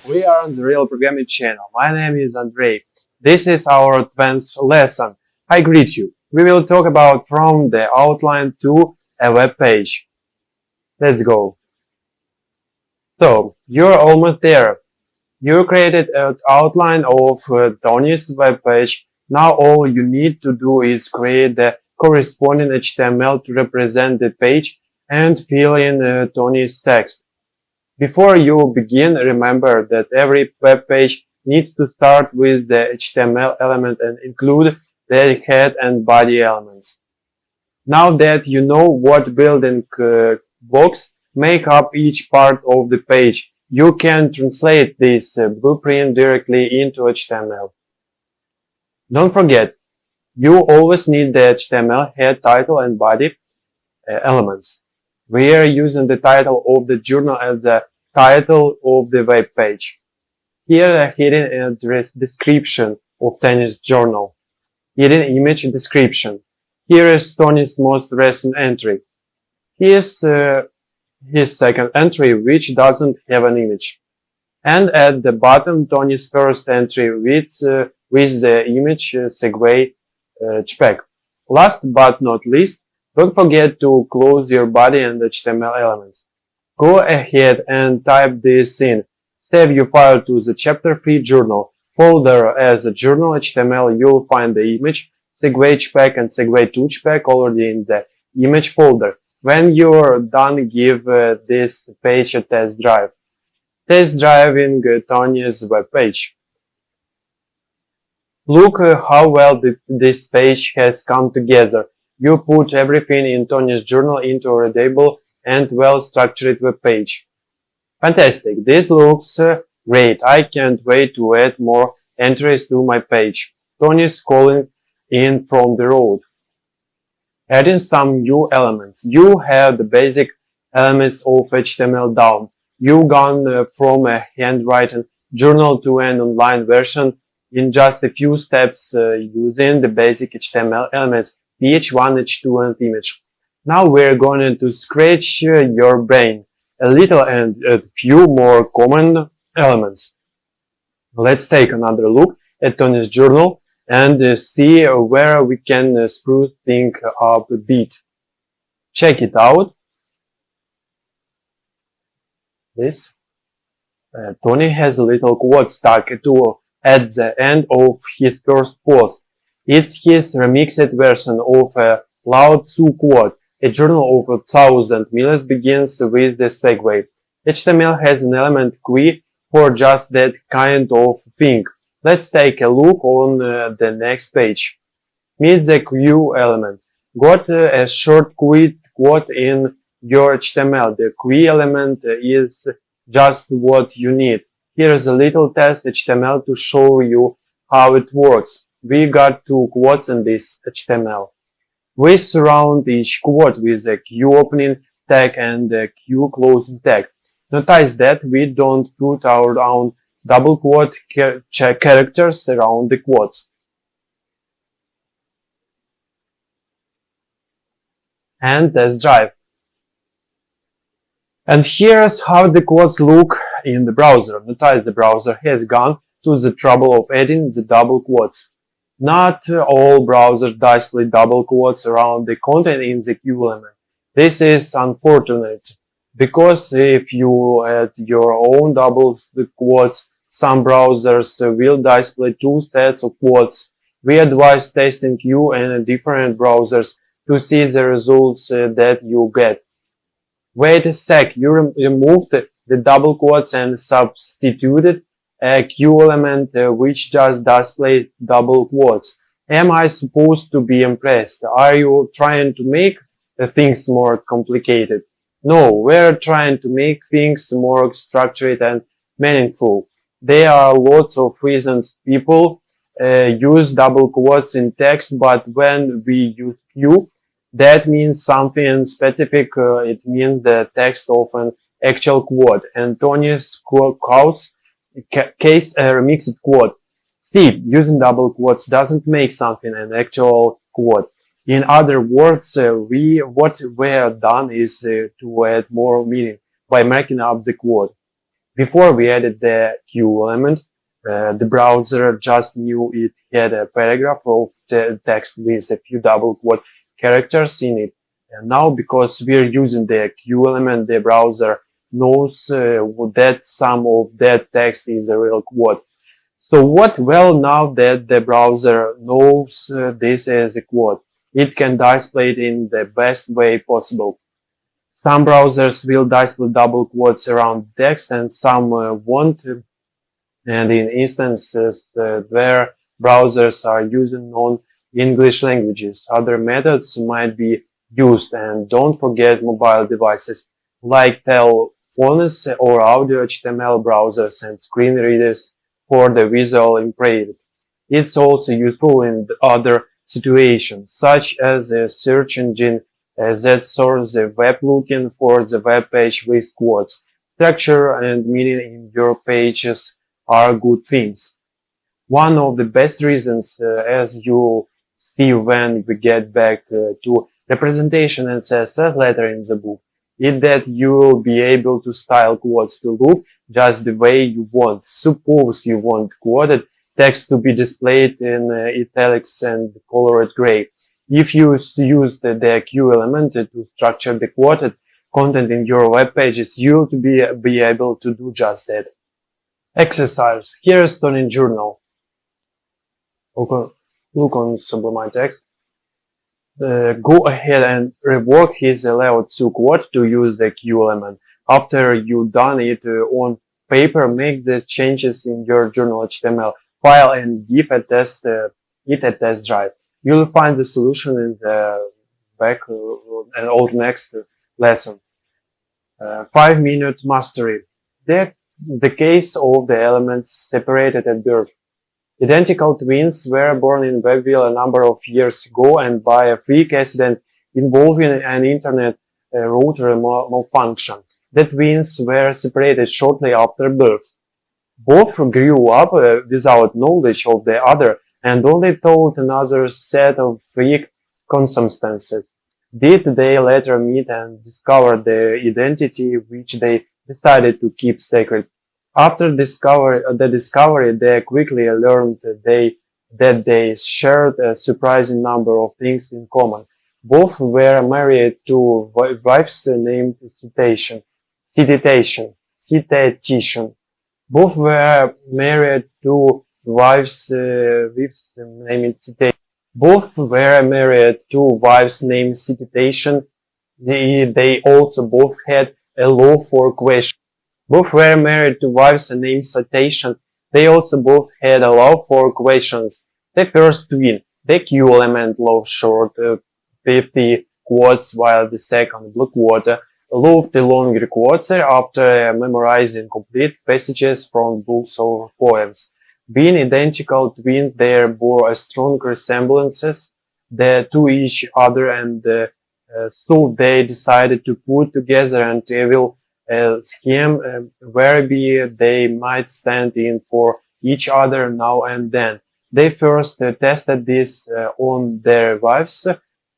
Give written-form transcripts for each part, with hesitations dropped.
We are on the Real Programming channel. My name is Andrei. This is our advanced lesson. I greet you. We will talk about from the outline to a web page. Let's go. So, you're almost there. You created an outline of Tony's web page. Now all you need to do is create the corresponding HTML to represent the page and fill in Tony's text. Before you begin, remember that every web page needs to start with the HTML element and include the head and body elements. Now that you know what building blocks make up each part of the page, you can translate this blueprint directly into HTML. Don't forget, you always need the HTML head, title, and body elements. We are using the title of the journal as the title of the web page. Here a hidden address description of Tony's journal. Hidden image description. Here is Tony's most recent entry. Here's his second entry, which doesn't have an image. And at the bottom, Tony's first entry with the image segue spec. Last but not least, don't forget to close your body and HTML elements. Go ahead and type this in. Save your file to the chapter 3 journal folder as a journal HTML. You'll find the image, segue spec and segue 2 spec already in the image folder. When you're done, give this page a test drive. Test driving Tony's web page. Look how well this page has come together. You put everything in Tony's journal into a readable and well-structured web page. Fantastic, this looks great. I can't wait to add more entries to my page. Tony's calling in from the road. Adding some new elements. You have the basic elements of HTML down. You've gone from a handwritten journal to an online version in just a few steps using the basic HTML elements H1, H2 and image. Now we're going to scratch your brain a little and a few more common elements. Let's take another look at Tony's journal and see where we can spruce things up a bit. Check it out. This. Tony has a little quote stuck at the end of his first post. It's his remixed version of a Lao Tzu quote. A journal of 1,000 miles begins with the segue. HTML has an element queue for just that kind of thing. Let's take a look on the next page. Meet the queue element. Got a short quote in your HTML. The queue element is just what you need. Here's a little test HTML to show you how it works. We got 2 quotes in this HTML. We surround each quote with a queue opening tag and a queue closing tag. Notice that we don't put our own double quote characters around the quotes. And test drive. And here's how the quotes look in the browser. Notice the browser has gone to the trouble of adding the double quotes. Not all browsers display double quotes around the content in the queue element. This is unfortunate, because if you add your own double quotes, some browsers will display 2 sets of quotes. We advise testing queue in different browsers to see the results that you get. Wait a sec, you removed the double quotes and substituted a queue element which just displays double quotes. Am I supposed to be impressed? Are you trying to make things more complicated? No, we're trying to make things more structured and meaningful. There are lots of reasons people use double quotes in text, but when we use queue, that means something specific. It means the text of an actual quote. And Tony's case a remixed quote. See, using double quotes doesn't make something an actual quote. In other words, what we're done is to add more meaning by marking up the quote. Before we added the Q element, the browser just knew it had a paragraph of the text with a few double quote characters in it. And now, because we're using the Q element, the browser knows that some of that text is a real quote. So what? Well, now that the browser knows this as a quote, it can display it in the best way possible. Some browsers will display double quotes around text and some won't. And in instances where browsers are using non-English languages, other methods might be used. And don't forget mobile devices like telephones or audio HTML browsers and screen readers for the visual impaired. It's also useful in other situations, such as a search engine that sorts the web looking for the web page with quotes. Structure and meaning in your pages are good things. One of the best reasons, as you see when we get back to representation and CSS later in the book, is that you will be able to style quotes to look just the way you want. Suppose you want quoted text to be displayed in italics and colored gray. If you use the Q element to structure the quoted content in your web pages, you'll be able to do just that. Exercise. Here is Tony Journal. Look on Sublime Text. Go ahead and rework his layout to quote to use the Q element. After you've done it on paper, make the changes in your journal HTML file and give it a test drive. You'll find the solution in the back and or next lesson. 5-minute mastery. The case of the elements separated at birth. Identical twins were born in Webville a number of years ago, and by a freak accident involving an internet router malfunction. The twins were separated shortly after birth. Both grew up without knowledge of the other and only thought another set of freak circumstances. Did they later meet and discover the identity which they decided to keep secret? After the discovery, they quickly learned that they shared a surprising number of things in common. Both were married to wives named Citation. Both were married to wives named Citation. Both were married to wives named Citation. They also both had a law for question. Both were married to wives named Citation. They also both had a love for questions. The first twin, the Q element, loved short, 50 quotes, while the second, Blackwater, loved the longer quotes after memorizing complete passages from books or poems. Being identical twins, they bore a strong resemblances to each other, and so they decided to put together an evil scheme whereby they might stand in for each other now and then. They first tested this on their wives,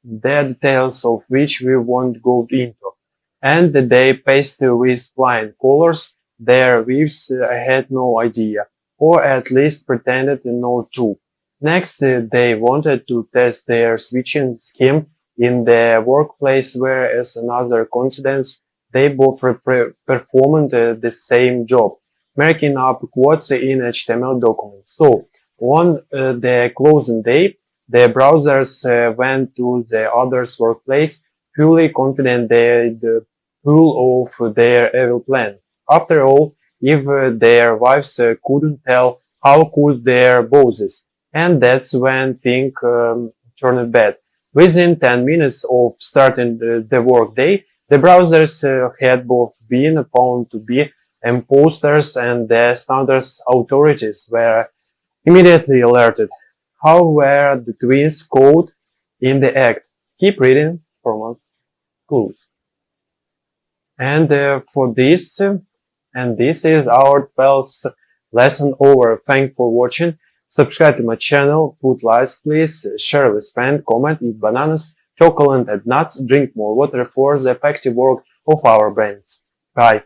the details of which we won't go into, and they pasted with flying colors. Their wives had no idea, or at least pretended not to. Next, they wanted to test their switching scheme in the workplace, where, as another coincidence, they both performed the same job, marking up quotes in HTML documents. So, on the closing day, the browsers went to the other's workplace, fully confident they'd pull off their evil plan. After all, if their wives couldn't tell, how could their bosses? And that's when things turned bad. Within 10 minutes of starting the workday, the browsers had both been found to be imposters, and the standards authorities were immediately alerted. How were the twins caught in the act? Keep reading for more clues. And this is our 12th lesson over. Thanks for watching. Subscribe to my channel, put likes please, share with friends, comment, eat bananas, chocolate and nuts, drink more water for the effective work of our brains. Bye.